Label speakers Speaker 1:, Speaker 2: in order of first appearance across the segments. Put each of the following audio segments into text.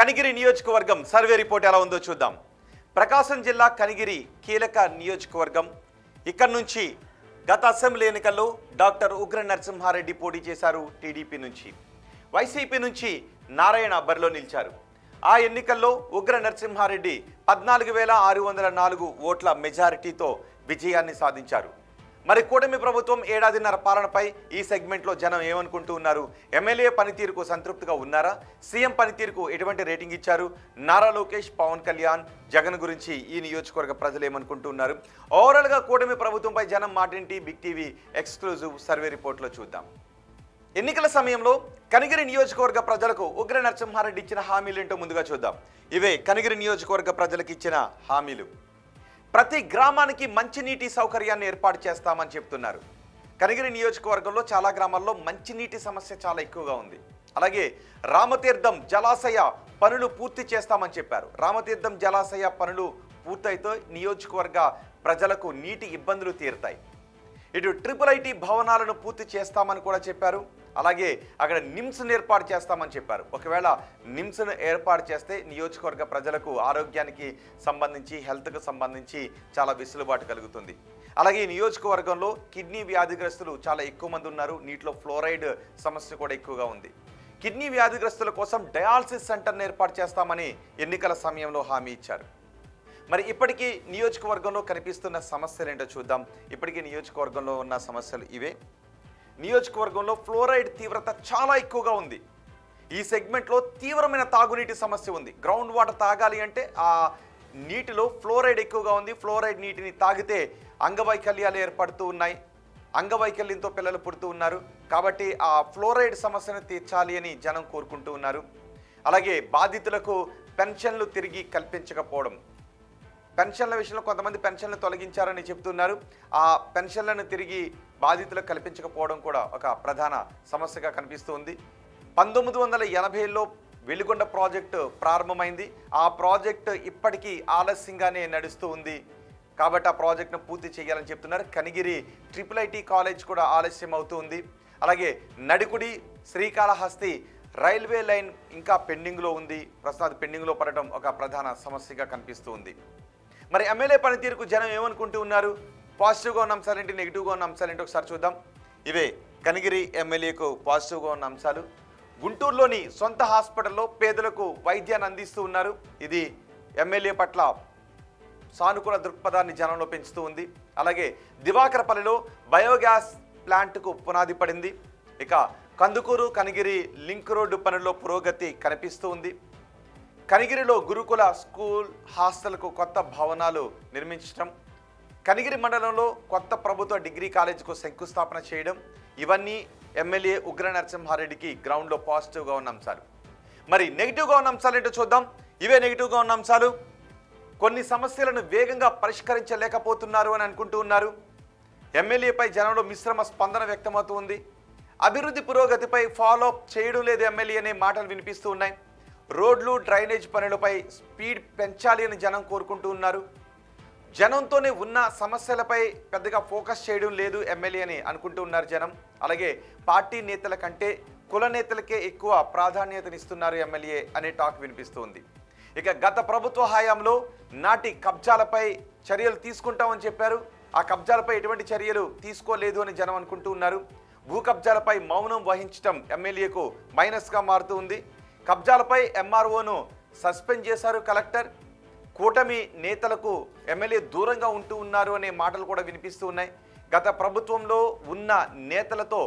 Speaker 1: కనిగిరి నియోజకవర్గం survey report ఎలా ఉందో చూద్దాం. ప్రకాశం జిల్లా కనిగిరి కీలక నియోజకవర్గం. ఇక్కడ నుంచి గత అసెంబ్లీ ఎన్నికల్లో డాక్టర్ ఉగ్ర నరసింహారెడ్డి పోటీ చేశారు. టీడీపీ నుంచి, వైసీపీ నుంచి నారాయణ బరిలో నిలిచారు. ఆ ఎన్నికల్లో ఉగ్ర నరసింహారెడ్డి 14,604 ఓట్ల మెజారిటీతో విజయాన్ని సాధించారు. మరి కూటమి ప్రభుత్వం ఏడాదిన్నర పాలనపై ఈ సెగ్మెంట్లో జనం ఏమనుకుంటూ ఉన్నారు? ఎమ్మెల్యే పనితీరుకు సంతృప్తిగా ఉన్నారా? సీఎం పనితీరుకు ఎటువంటి రేటింగ్ ఇచ్చారు? నారా లోకేష్, పవన్ కళ్యాణ్, జగన్ గురించి ఈ నియోజకవర్గ ప్రజలు ఏమనుకుంటూ ఉన్నారు? ఓవరాల్గా కూటమి ప్రభుత్వంపై జనం మాటింటి బిగ్ టీవీ ఎక్స్క్లూజివ్ సర్వే రిపోర్ట్లో చూద్దాం. ఎన్నికల సమయంలో కనిగిరి నియోజకవర్గ ప్రజలకు ఉగ్ర నరసింహారెడ్డి ఇచ్చిన హామీలేంటో ముందుగా చూద్దాం. ఇవే కనిగిరి నియోజకవర్గ ప్రజలకు ఇచ్చిన హామీలు. ప్రతి గ్రామానికి మంచినీటి సౌకర్యాన్ని ఏర్పాటు చేస్తామని చెప్తున్నారు. కనిగిరి నియోజకవర్గంలో చాలా గ్రామాల్లో మంచినీటి సమస్య చాలా ఎక్కువగా ఉంది. అలాగే రామతీర్థం జలాశయ పనులు పూర్తి చేస్తామని చెప్పారు. రామతీర్థం జలాశయ పనులు పూర్తయితే నియోజకవర్గ ప్రజలకు నీటి ఇబ్బందులు తీరుతాయి. ఇటు IIIT భవనాలను పూర్తి చేస్తామని కూడా చెప్పారు. అలాగే అక్కడ నిమ్స్ను ఏర్పాటు చేస్తామని చెప్పారు. ఒకవేళ నిమ్స్ను ఏర్పాటు చేస్తే నియోజకవర్గ ప్రజలకు ఆరోగ్యానికి సంబంధించి, హెల్త్కు సంబంధించి చాలా వెసులుబాటు కలుగుతుంది. అలాగే ఈ నియోజకవర్గంలో కిడ్నీ వ్యాధిగ్రస్తులు చాలా ఎక్కువ మంది ఉన్నారు. నీటిలో ఫ్లోరైడ్ సమస్య కూడా ఎక్కువగా ఉంది. కిడ్నీ వ్యాధిగ్రస్తుల కోసం డయాలసిస్ సెంటర్ను ఏర్పాటు చేస్తామని ఎన్నికల సమయంలో హామీ ఇచ్చారు. మరి ఇప్పటికీ నియోజకవర్గంలో కనిపిస్తున్న సమస్యలు ఏంటో చూద్దాం. ఇప్పటికీ నియోజకవర్గంలో ఉన్న సమస్యలు ఇవే. నియోజకవర్గంలో ఫ్లోరైడ్ తీవ్రత చాలా ఎక్కువగా ఉంది. ఈ సెగ్మెంట్లో తీవ్రమైన తాగునీటి సమస్య ఉంది. గ్రౌండ్ వాటర్ తాగాలి అంటే ఆ నీటిలో ఫ్లోరైడ్ ఎక్కువగా ఉంది. ఫ్లోరైడ్ నీటిని తాగితే అంగవైకల్యాలు ఏర్పడుతూ ఉన్నాయి. అంగవైకల్యంతో పిల్లలు పుడుతూ ఉన్నారు. కాబట్టి ఆ ఫ్లోరైడ్ సమస్యను తీర్చాలి అని జనం కోరుకుంటూ ఉన్నారు. అలాగే బాధితులకు పెన్షన్లు తిరిగి కల్పించకపోవడం, పెన్షన్ల విషయంలో కొంతమంది పెన్షన్లు తొలగించారని చెప్తున్నారు. ఆ పెన్షన్లను తిరిగి బాధితులకు కల్పించకపోవడం కూడా ఒక ప్రధాన సమస్యగా కనిపిస్తుంది. 1980లో వెలిగొండ ప్రాజెక్టు ప్రారంభమైంది. ఆ ప్రాజెక్టు ఇప్పటికీ ఆలస్యంగానే నడుస్తూ ఉంది. కాబట్టి ఆ ప్రాజెక్టును పూర్తి చేయాలని చెప్తున్నారు. కనిగిరి IIIT కాలేజ్ కూడా ఆలస్యం అవుతుంది. అలాగే నడికుడి శ్రీకాళహస్తి రైల్వే లైన్ ఇంకా పెండింగ్లో ఉంది. ప్రస్తుతం అది పెండింగ్లో పడటం ఒక ప్రధాన సమస్యగా కనిపిస్తూ ఉంది. మరి ఎమ్మెల్యే పనితీరుకు జనం ఏమనుకుంటూ ఉన్నారు? పాజిటివ్గా ఉన్న అంశాలేంటి, నెగిటివ్గా ఉన్న అంశాలేంటి ఒకసారి చూద్దాం. ఇవే కనిగిరి ఎమ్మెల్యేకు పాజిటివ్గా ఉన్న అంశాలు. గుంటూరులోని సొంత హాస్పిటల్లో పేదలకు వైద్యాన్ని అందిస్తూ ఉన్నారు. ఇది ఎమ్మెల్యే పట్ల సానుకూల దృక్పథాన్ని జనంలో పెంచుతూ ఉంది. అలాగే దివాకరపల్లిలో బయోగ్యాస్ ప్లాంట్కు పునాది పడింది. ఇక కందుకూరు కనిగిరి లింక్ రోడ్డు పనుల్లో పురోగతి కనిపిస్తూ ఉంది. కనిగిరిలో గురుకుల స్కూల్ హాస్టల్కు కొత్త భవనాలు నిర్మించడం, కనిగిరి మండలంలో కొత్త ప్రభుత్వ డిగ్రీ కాలేజీకు శంకుస్థాపన చేయడం, ఇవన్నీ ఎమ్మెల్యే ఉగ్ర నరసింహారెడ్డికి గ్రౌండ్లో పాజిటివ్గా ఉన్న అంశాలు. మరి నెగిటివ్గా ఉన్న అంశాలు ఏంటో చూద్దాం. ఇవే నెగిటివ్గా ఉన్న అంశాలు. కొన్ని సమస్యలను వేగంగా పరిష్కరించలేకపోతున్నారు అని అనుకుంటూ ఉన్నారు. ఎమ్మెల్యేపై జనంలో మిశ్రమ స్పందన వ్యక్తమవుతూ ఉంది. అభివృద్ధి పురోగతిపై ఫాలో అప్ చేయడం లేదు ఎమ్మెల్యే అనే మాటలు వినిపిస్తూ ఉన్నాయి. రోడ్లు డ్రైనేజ్ పనులపై స్పీడ్ పెంచాలి అని జనం కోరుకుంటూ ఉన్నారు. జనంతోనే ఉన్న సమస్యలపై పెద్దగా ఫోకస్ చేయడం లేదు ఎమ్మెల్యే అని అనుకుంటూ ఉన్నారు జనం. అలాగే పార్టీ నేతల కంటే కుల నేతలకే ఎక్కువ ప్రాధాన్యతనిస్తున్నారు ఎమ్మెల్యే అనే టాక్ వినిపిస్తుంది. ఇక గత ప్రభుత్వ హయాంలో నాటి కబ్జాలపై చర్యలు తీసుకుంటామని చెప్పారు. ఆ కబ్జాలపై ఎటువంటి చర్యలు తీసుకోలేదు అని జనం అనుకుంటూ ఉన్నారు. భూ కబ్జాలపై మౌనం వహించడం ఎమ్మెల్యేకు మైనస్గా మారుతూ ఉంది. కబ్జాలపై ఎంఆర్ఓను సస్పెండ్ చేశారు కలెక్టర్. కూటమి నేతలకు ఎమ్మెల్యే దూరంగా ఉంటూ ఉన్నారు అనే మాటలు కూడా వినిపిస్తూ ఉన్నాయి. గత ప్రభుత్వంలో ఉన్న నేతలతో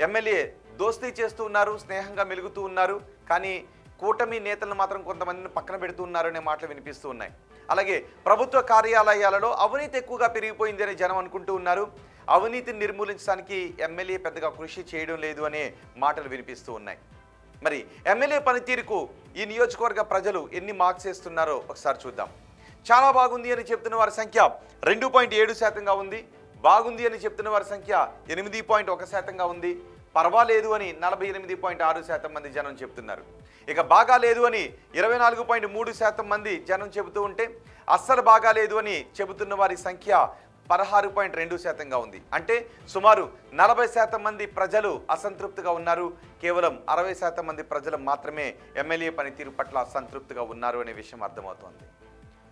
Speaker 1: ఎమ్మెల్యే దోస్తీ చేస్తూ ఉన్నారు, స్నేహంగా మెలుగుతూ ఉన్నారు. కానీ కూటమి నేతలను మాత్రం కొంతమందిని పక్కన పెడుతూ ఉన్నారు అనే మాటలు వినిపిస్తూ ఉన్నాయి. అలాగే ప్రభుత్వ కార్యాలయాలలో అవినీతి ఎక్కువగా పెరిగిపోయింది అని జనం అనుకుంటూ ఉన్నారు. అవినీతిని నిర్మూలించడానికి ఎమ్మెల్యే పెద్దగా కృషి చేయడం లేదు అనే మాటలు వినిపిస్తూ ఉన్నాయి. మరి ఎమ్మెల్యే పనితీరుకు ఈ నియోజకవర్గ ప్రజలు ఎన్ని మార్క్స్ వేస్తున్నారో ఒకసారి చూద్దాం. చాలా బాగుంది అని చెప్తున్న వారి సంఖ్య 2.7%గా ఉంది. బాగుంది అని చెప్తున్న వారి సంఖ్య 8.1%గా ఉంది. పర్వాలేదు అని 48.6% మంది జనం చెప్తున్నారు. ఇక బాగా లేదు అని 24.3% మంది జనం చెబుతూ ఉంటే, అస్సలు బాగా లేదు అని చెబుతున్న వారి సంఖ్య 16.2%గా ఉంది. అంటే సుమారు 40% మంది ప్రజలు అసంతృప్తిగా ఉన్నారు. కేవలం 60% మంది ప్రజలు మాత్రమే ఎమ్మెల్యే పనితీరు పట్ల అసంతృప్తిగా ఉన్నారు అనే విషయం అర్థమవుతోంది.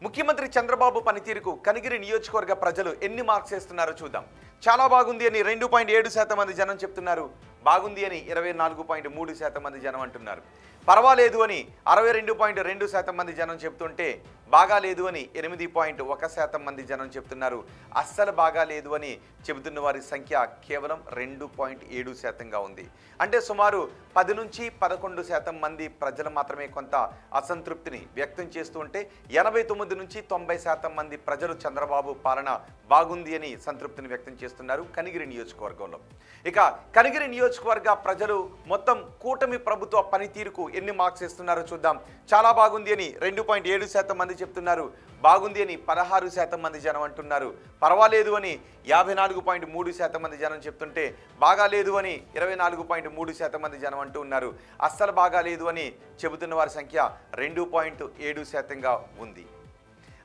Speaker 1: ముఖ్యమంత్రి చంద్రబాబు పనితీరుకు కనిగిరి నియోజకవర్గ ప్రజలు ఎన్ని మార్క్స్ వేస్తున్నారో చూద్దాం. చాలా బాగుంది అని 2.7% మంది జనం చెప్తున్నారు. బాగుంది అని 24.3% మంది జనం అంటున్నారు. పర్వాలేదు అని 62.2% మంది జనం చెప్తుంటే బాగా లేదు అని 8.1% మంది జనం చెప్తున్నారు. అస్సలు బాగా లేదు అని చెబుతున్న వారి సంఖ్య కేవలం 2.7%గా ఉంది. అంటే సుమారు 10 నుంచి 11% మంది ప్రజలు మాత్రమే కొంత అసంతృప్తిని వ్యక్తం చేస్తూ ఉంటే 89 నుంచి 90% మంది ప్రజలు చంద్రబాబు పాలన బాగుంది అని సంతృప్తిని వ్యక్తం చేస్తున్నారు కనిగిరి నియోజకవర్గంలో. ఇక కనిగిరి నియోజకవర్గ ప్రజలు మొత్తం కూటమి ప్రభుత్వ పనితీరుకు ఎన్ని మార్క్స్ ఇస్తున్నారో చూద్దాం. చాలా బాగుంది అని 2.7% మంది చెప్తున్నారు. బాగుంది అని 16% మంది జనం అంటున్నారు. పర్వాలేదు అని 54.3% మంది జనం చెప్తుంటే బాగా లేదు అని 24.3% మంది జనం అంటూ ఉన్నారు. అస్సలు బాగా లేదు అని చెబుతున్న వారి సంఖ్య 2.7%గా ఉంది.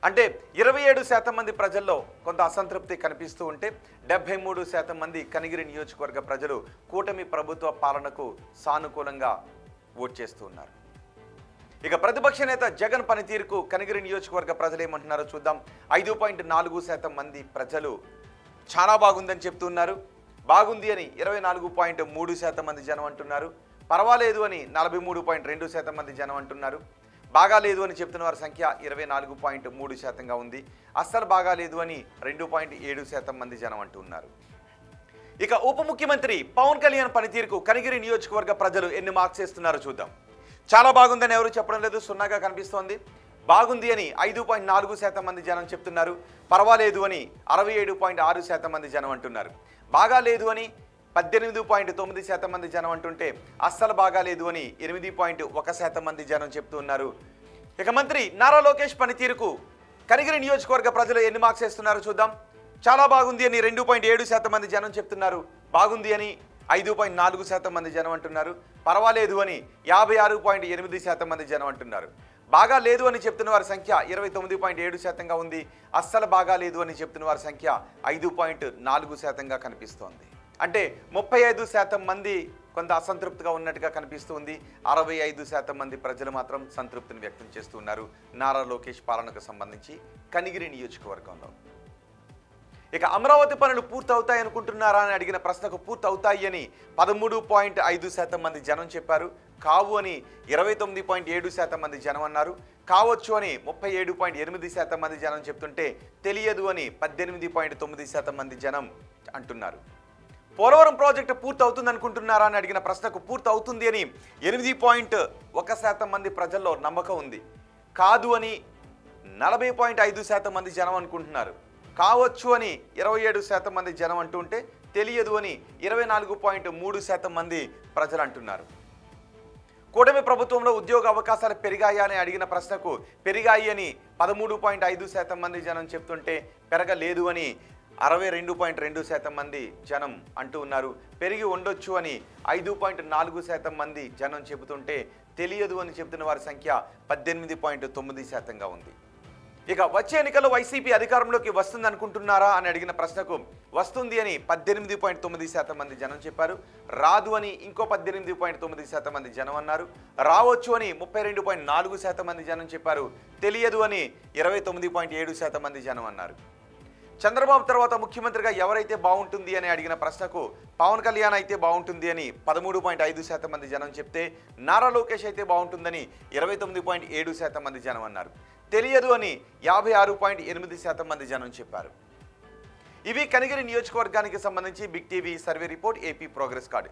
Speaker 1: అంటే 27% మంది ప్రజల్లో కొంత అసంతృప్తి కనిపిస్తూ ఉంటే 73% మంది కనిగిరి నియోజకవర్గ ప్రజలు కూటమి ప్రభుత్వ పాలనకు సానుకూలంగా ఓట్ చేస్తూ ఉన్నారు. ఇక ప్రతిపక్ష నేత జగన్ పనితీరుకు కనిగిరి నియోజకవర్గ ప్రజలు ఏమంటున్నారో చూద్దాం. 5.4% మంది ప్రజలు చాలా బాగుందని చెప్తున్నారు. బాగుంది అని 24.3% మంది జనం అంటున్నారు. పర్వాలేదు అని 43.2% మంది జనం అంటున్నారు. బాగా లేదు అని చెప్తున్న వారి సంఖ్య 24.3%గా ఉంది. అస్సలు బాగా లేదు అని 2.7% మంది జనం అంటున్నారు. ఇక ఉప ముఖ్యమంత్రి పవన్ కళ్యాణ్ పనితీరుకు కనిగిరి నియోజకవర్గ ప్రజలు ఎన్ని మార్క్స్ ఇస్తున్నారో చూద్దాం. చాలా బాగుందని ఎవరు చెప్పడం లేదు, 0గా కనిపిస్తోంది. బాగుంది అని 5.4% మంది జనం చెప్తున్నారు. పర్వాలేదు అని 67.6% మంది జనం అంటున్నారు. బాగా లేదు అని 18.9% మంది జనం అంటుంటే అస్సలు బాగా లేదు అని 8.1% మంది జనం చెప్తున్నారు. ఇక మంత్రి నారా లోకేష్ పనితీరుకు కనిగిరి నియోజకవర్గ ప్రజలు ఎన్ని మార్క్స్ ఇస్తున్నారో చూద్దాం. చాలా బాగుంది అని 2.7% మంది జనం చెప్తున్నారు. బాగుంది అని 5.4% మంది జనం అంటున్నారు. పర్వాలేదు అని 56.8% మంది జనం అంటున్నారు. బాగా లేదు అని చెప్తున్న వారి సంఖ్య 29.7%గా ఉంది. అస్సలు బాగా లేదు అని చెప్తున్న వారి సంఖ్య 5.4%గా కనిపిస్తోంది. అంటే 35% మంది కొంత అసంతృప్తిగా ఉన్నట్టుగా కనిపిస్తుంది. 65% మంది ప్రజలు మాత్రం సంతృప్తిని వ్యక్తం చేస్తున్నారు నారా లోకేష్ పాలనకు సంబంధించి కనిగిరి నియోజకవర్గంలో. ఇక అమరావతి పనులు పూర్తవుతాయి అనుకుంటున్నారా అని అడిగిన ప్రశ్నకు పూర్తవుతాయి అని 13.5% మంది జనం చెప్పారు. కావు అని 29.7% మంది జనం అన్నారు. కావచ్చు అని 37.8% మంది జనం చెప్తుంటే తెలియదు అని 18.9% మంది జనం అంటున్నారు. పోలవరం ప్రాజెక్టు పూర్తి అవుతుంది అనుకుంటున్నారా అని అడిగిన ప్రశ్నకు పూర్తి అవుతుంది అని 8.1% మంది ప్రజల్లో నమ్మకం ఉంది. కాదు అని 40.5% మంది జనం అనుకుంటున్నారు. కావచ్చు అని 27% మంది జనం అంటుంటే తెలియదు అని 24.3% మంది ప్రజలు అంటున్నారు. కూటమి ప్రభుత్వంలో ఉద్యోగ అవకాశాలు పెరిగాయా అని అడిగిన ప్రశ్నకు పెరిగాయి అని 13.5% మంది జనం చెప్తుంటే పెరగలేదు అని 62.2% మంది జనం అంటూ ఉన్నారు. పెరిగి ఉండొచ్చు అని 5.4% మంది జనం చెబుతుంటే తెలియదు అని చెబుతున్న వారి సంఖ్య 18.9%గా ఉంది. ఇక వచ్చే ఎన్నికల్లో వైసీపీ అధికారంలోకి వస్తుంది అనుకుంటున్నారా అని అడిగిన ప్రశ్నకు వస్తుంది అని 18.9% మంది జనం చెప్పారు. రాదు అని ఇంకో 18.9% మంది జనం అన్నారు. రావచ్చు అని 32.4% మంది జనం చెప్పారు. తెలియదు అని 29.7% మంది జనం అన్నారు. చంద్రబాబు తర్వాత ముఖ్యమంత్రిగా ఎవరైతే బాగుంటుంది అని అడిగిన ప్రశ్నకు పవన్ కళ్యాణ్ అయితే బాగుంటుంది అని 13.5% మంది జనం చెప్తే నారా లోకేష్ అయితే బాగుంటుందని 29.7% మంది జనం అన్నారు. తెలియదు అని 56.8% మంది జనం చెప్పారు. ఇవి కనిగిరి నియోజకవర్గానికి సంబంధించి big TV survey report AP progress card.